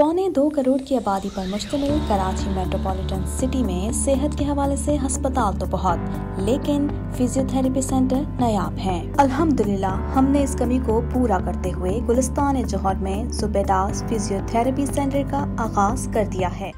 2.25 करोड़ की आबादी पर मुश्तमिल कराची मेट्रोपॉलिटन सिटी में सेहत के हवाले से अस्पताल तो बहुत, लेकिन फिजियोथेरेपी सेंटर नायाब हैं। अल्हम्दुलिल्लाह हमने इस कमी को पूरा करते हुए गुलिस्तान जौहर में ज़ुबैदास फिजियोथेरेपी सेंटर का आगाज कर दिया है।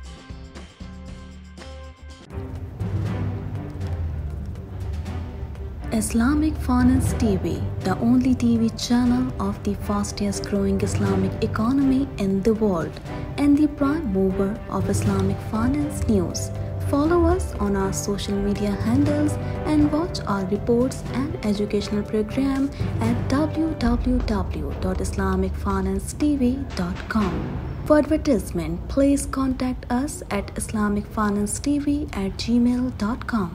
Islamic Finance TV, the only TV channel of the fastest growing Islamic economy in the world and the prime mover of Islamic finance news. Follow us on our social media handles and watch our reports and educational program at www.islamicfinancetv.com. For advertisement, please contact us at islamicfinancetv@gmail.com.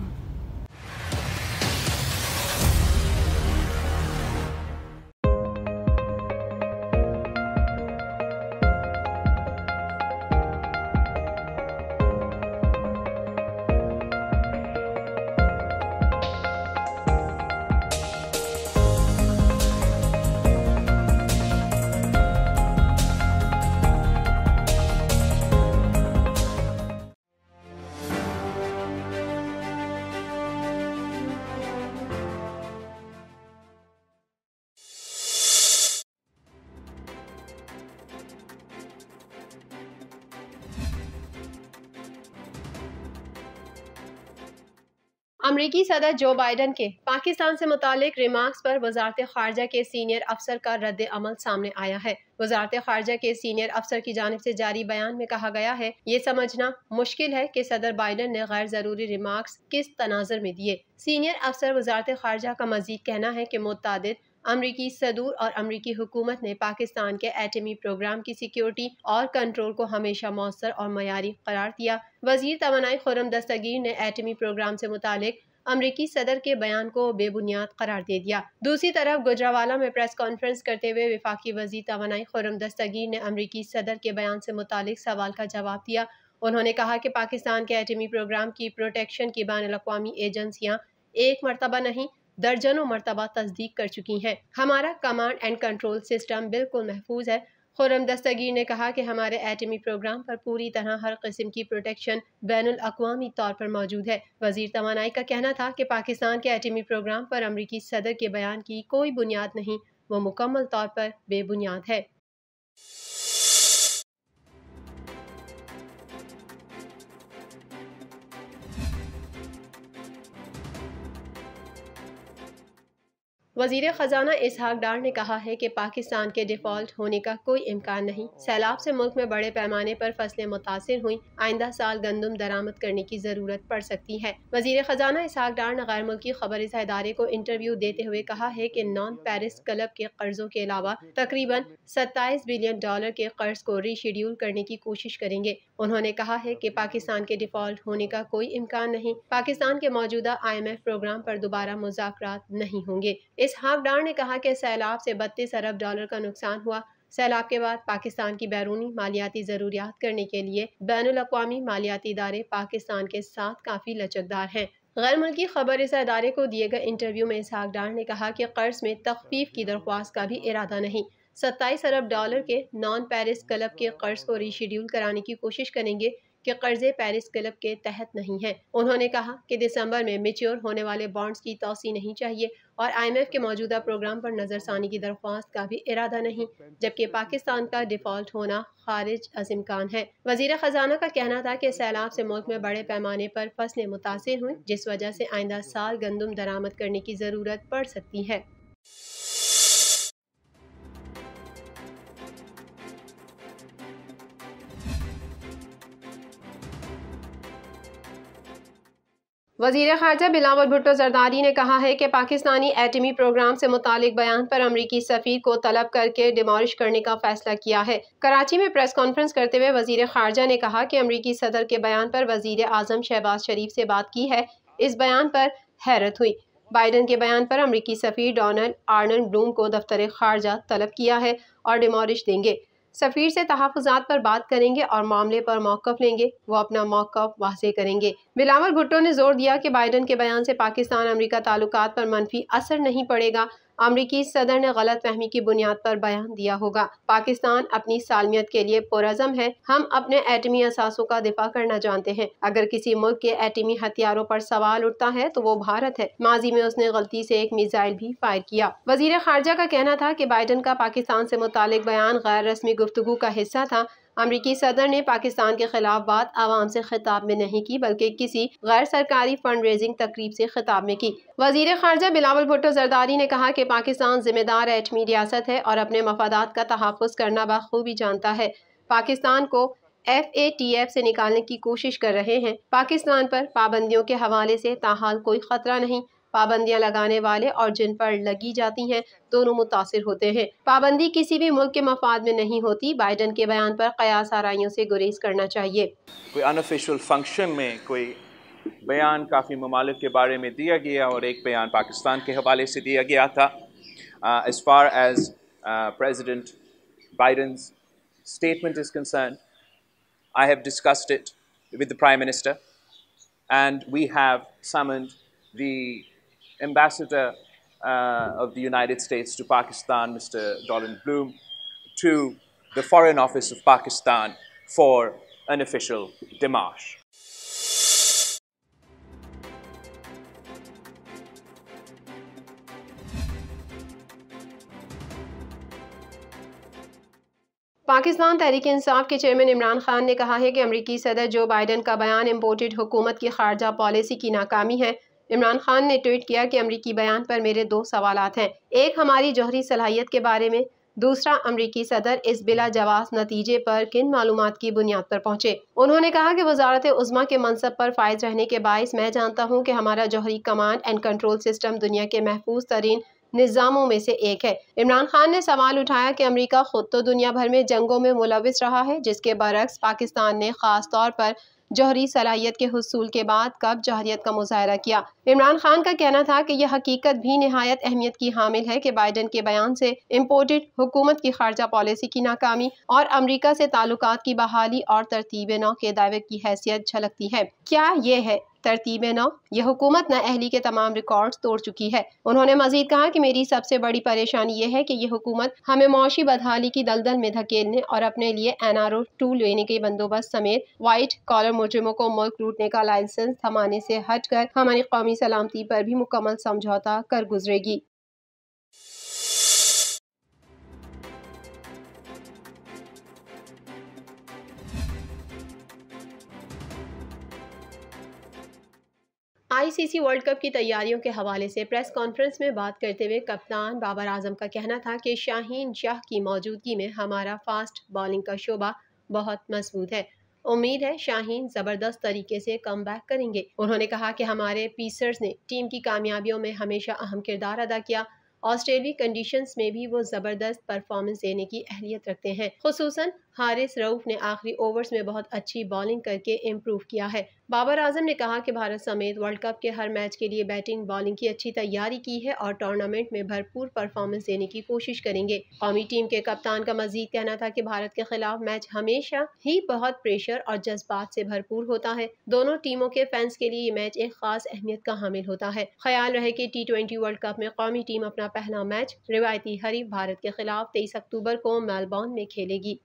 अमरीकी सदर जो Biden के पाकिस्तान से मुतालिक remarks पर वजारत खारजा के senior अफसर का रद्द अमल सामने आया है। वजारत खारजा के सीनियर अफसर की जानिब से जारी बयान में कहा गया है, ये समझना मुश्किल है कि सदर बाइडन ने गैर जरूरी रिमार्क्स किस तनाजुर में दिए। सीनियर अफसर वजारत खारजा का मजीद कहना है कि मुतअद्दिद अमरीकी सदूर और अमरीकी हुकूमत ने पाकिस्तान के एटमी प्रोग्राम की सिक्योरिटी और कंट्रोल को हमेशा मौसर और मयारी करार दिया। वजीर तवानाई खुर्रम दस्तगीर ने एटमी प्रोग्राम से मुतालिक अमरीकी सदर के बयान को बेबुनियाद करार दे दिया। दूसरी तरफ गुजरावाला में प्रेस कॉन्फ्रेंस करते हुए वफाकी वजीर तवानाई खुर्रम दस्तगीर ने अमरीकी सदर के बयान से मुतालिक सवाल का जवाब दिया। उन्होंने कहा कि पाकिस्तान के एटमी प्रोग्राम की प्रोटेक्शन की बैनुल-अक़वामी एजेंसियां एक मरतबा नहीं दर्जनों मरतबा तस्दीक कर चुकी हैं। हमारा कमांड एंड कंट्रोल सिस्टम बिल्कुल महफूज है। खुर्रम दस्तगीर ने कहा कि हमारे एटमी प्रोग्राम पर पूरी तरह हर किस्म की प्रोटेक्शन बैनुल-अक़वामी तौर पर मौजूद है। वजीर तवानाई का कहना था कि पाकिस्तान के एटमी प्रोग्राम पर अमरीकी सदर के बयान की कोई बुनियाद नहीं, वो मुकम्मल तौर पर बेबुनियाद है। वज़ीर ख़जाना इसहाक डार ने कहा है कि पाकिस्तान के डिफ़ॉल्ट होने का कोई इम्कान नहीं। सैलाब से मुल्क में बड़े पैमाने पर फसलें मुतासिर हुई, आइंदा साल गंदम दरामद करने की ज़रूरत पड़ सकती है। वज़ीर ख़जाना इसहाक डार ने गैर मुल्की खबरसां इदारे को इंटरव्यू देते हुए कहा है कि नॉन पेरिस क्लब के कर्जों के अलावा तकरीबन 27 बिलियन डॉलर के कर्ज को रीशेड्यूल करने की कोशिश करेंगे। उन्होंने कहा है कि पाकिस्तान के डिफ़ॉल्ट होने का कोई इम्कान नहीं। पाकिस्तान के मौजूदा IMF प्रोग्राम पर दोबारा मुज़ाकरात नहीं होंगे। इसहाक डार ने कहा कि सैलाब से 32 अरब डॉलर का नुकसान हुआ। सैलाब के बाद पाकिस्तान की बैरूनी मालियाती ज़रूरियात करने के लिए बैनुल-अक़वामी मालियाती इदारे पाकिस्तान के साथ काफ़ी लचकदार हैं। गैर मुल्की खबरसां इदारे को दिए गए इंटरव्यू में इसहाक डार ने कहा कि कर्ज में तख़फ़ीफ़ की दरख्वास्त का भी इरादा नहीं। 27 अरब डॉलर के नॉन पेरिस क्लब के कर्ज को रीशेड्यूल कराने की कोशिश करेंगे कि कर्जे पेरिस क्लब के तहत नहीं है। उन्होंने कहा कि दिसंबर में मैच्योर होने वाले बॉन्ड्स की तौसी नहीं चाहिए और IMF के मौजूदा प्रोग्राम पर नजरसानी की दरख्वास्त का भी इरादा नहीं, जबकि पाकिस्तान का डिफॉल्ट होना खारिज अज़ इम्कान है। वजीर खजाना का कहना था कि सैलाब से मुल्क में बड़े पैमाने पर फसलें मुतासिर हुई, जिस वजह से आइंदा साल गंदम दरामद करने की जरूरत पड़ सकती है। वज़ीर ख़ारजा बिलावल भुट्टो ज़रदारी ने कहा है कि पाकिस्तानी एटमी प्रोग्राम से मुतालिक बयान पर अमरीकी सफ़ीर को तलब करके डिमॉलिश करने का फैसला किया है। कराची में प्रेस कॉन्फ्रेंस करते हुए वज़ीर ख़ारजा ने कहा कि अमरीकी सदर के बयान पर वज़ीर आज़म शहबाज शरीफ से बात की है। इस बयान पर हैरत हुई। बाइडन के बयान पर अमरीकी सफ़ीर डोनाल्ड आर्नल्ड ब्लूम को दफ्तर ख़ारजा तलब किया है और डिमॉलिश देंगे। सफ़ीर से तहफ़्फ़ुज़ात पर बात करेंगे और मामले पर मौक़िफ़ लेंगे। वो अपना मौक़िफ़ वाज़ेह करेंगे। बिलावल भुट्टो ने जोर दिया कि बाइडन के बयान से पाकिस्तान अमरीका ताल्लुकात पर मनफी असर नहीं पड़ेगा। अमरीकी सदर ने गलत फहमी की बुनियाद पर बयान दिया होगा। पाकिस्तान अपनी सालमियत के लिए पुरज़म है। हम अपने एटमी असासों का दिफा करना जानते हैं। अगर किसी मुल्क के एटमी हथियारों पर सवाल उठता है तो वो भारत है। माजी में उसने गलती से एक मिसाइल भी फायर किया। वजीर खारजा का कहना था कि बाइडन का पाकिस्तान से मुतालिक बयान गैर रस्मी गुफ्तगू का हिस्सा था। अमरीकी सदर ने पाकिस्तान के खिलाफ बात आवाम से खिताब में नहीं की, बल्कि किसी गैर सरकारी फंड रेजिंग तकरीब से खिताब में की। वजीर खारजा बिलावल भुट्टो जरदारी ने कहा कि पाकिस्तान जिम्मेदार एटमी रियासत है और अपने मफादात का तहफ़्फ़ुज़ करना बखूबी जानता है। पाकिस्तान को FATF से निकालने की कोशिश कर रहे हैं। पाकिस्तान पर पाबंदियों के हवाले से ताहाल कोई खतरा नहीं। पाबंदियां लगाने वाले और जिन पर लगी जाती हैं दोनों मुतासिर होते हैं। पाबंदी किसी भी मुल्क के मफाद में नहीं होती। बाइडन के बयान पर कयास आराइयों से गुरेज करना चाहिए। कोई अनऑफिशियल फंक्शन में कोई बयान काफ़ी ममालिक के बारे में दिया गया और एक बयान पाकिस्तान के हवाले से दिया गया था। As far as President Biden's statement is concerned, I have discussed it with the Prime Minister and we have summoned the Ambassador of the United States to Pakistan, Mr. Donald Bloom, to the Foreign Office of Pakistan for an official démarche. Pakistan Tehreek Insaf के chairman Imran Khan ने कहा है कि अमरीकी सदर जो Biden का बयान इम्पोर्टेड हुकूमत की खारजा पॉलिसी की नाकामी है। इमरान खान ने ट्वीट किया कि अमरीकी बयान पर मेरे दो सवालात हैं, एक हमारी जौहरी सलाहियत के बारे में, दूसरा अमरीकी सदर इस बिला जवाब नतीजे पर किन मालूमात की बुनियाद पर पहुंचे। उन्होंने कहा कि वजारत उज़्मा के मनसब पर फायज रहने के बायस मैं जानता हूं कि हमारा जौहरी कमांड एंड कंट्रोल सिस्टम दुनिया के महफूज तरीन निज़ामों में से एक है। इमरान खान ने सवाल उठाया कि अमेरिका खुद तो दुनिया भर में जंगों में मुलविस रहा है, जिसके बरक्स पाकिस्तान ने खास तौर पर जौहरी सलाहियत के हुसूल के बाद कब जौहरियत का मुजाहरा किया। इमरान खान का कहना था कि यह हकीकत भी निहायत अहमियत की हामिल है कि बाइडन के बयान से इम्पोर्टेड हुकूमत की खारजा पॉलिसी की नाकामी और अमरीका से ताल्लुकात की बहाली और तरतीब नौ के दावे की हैसियत झलकती है। क्या ये है तरतीब नौ? यह हुकूमत नाअहली के तमाम रिकॉर्ड तोड़ चुकी है। उन्होंने मजीद कहा कि मेरी सबसे बड़ी परेशानी यह है कि यह हुकूमत हमें मौशी बदहाली की दलदल में धकेलने और अपने लिए NRO 2 लेने के बंदोबस्त समेत वाइट कॉलर मुजरिमों को मुल्क लूटने का लाइसेंस थमाने से हटकर हमारी कौमी सलामती पर भी मुकम्मल समझौता कर गुजरेगी। ICC वर्ल्ड कप की तैयारियों के हवाले से प्रेस कॉन्फ्रेंस में बात करते हुए कप्तान बाबर आजम का कहना था कि शाहीन शाह की मौजूदगी में हमारा फास्ट बॉलिंग का शोबा बहुत मजबूत है। उम्मीद है शाहीन ज़बरदस्त तरीके से कम बैक करेंगे। उन्होंने कहा कि हमारे पीसर्स ने टीम की कामयाबियों में हमेशा अहम किरदार अदा किया। ऑस्ट्रेलियाई कंडीशंस में भी वो ज़बरदस्त परफॉर्मेंस देने की अहलियत रखते हैं। खुसूसन हारिस रऊफ ने आखिरी ओवर्स में बहुत अच्छी बॉलिंग करके इम्प्रूव किया है। बाबर आजम ने कहा कि भारत समेत वर्ल्ड कप के हर मैच के लिए बैटिंग बॉलिंग की अच्छी तैयारी की है और टूर्नामेंट में भरपूर परफॉर्मेंस देने की कोशिश करेंगे। कौमी टीम के कप्तान का मजीद कहना था कि भारत के खिलाफ मैच हमेशा ही बहुत प्रेशर और जज्बात से भरपूर होता है। दोनों टीमों के फैंस के लिए ये मैच एक खास अहमियत का हामिल होता है। ख्याल रहे कि T20 वर्ल्ड कप में कौमी टीम अपना पहला मैच रिवायती हरीफ भारत के खिलाफ 23 अक्टूबर को मेलबर्न में खेलेगी।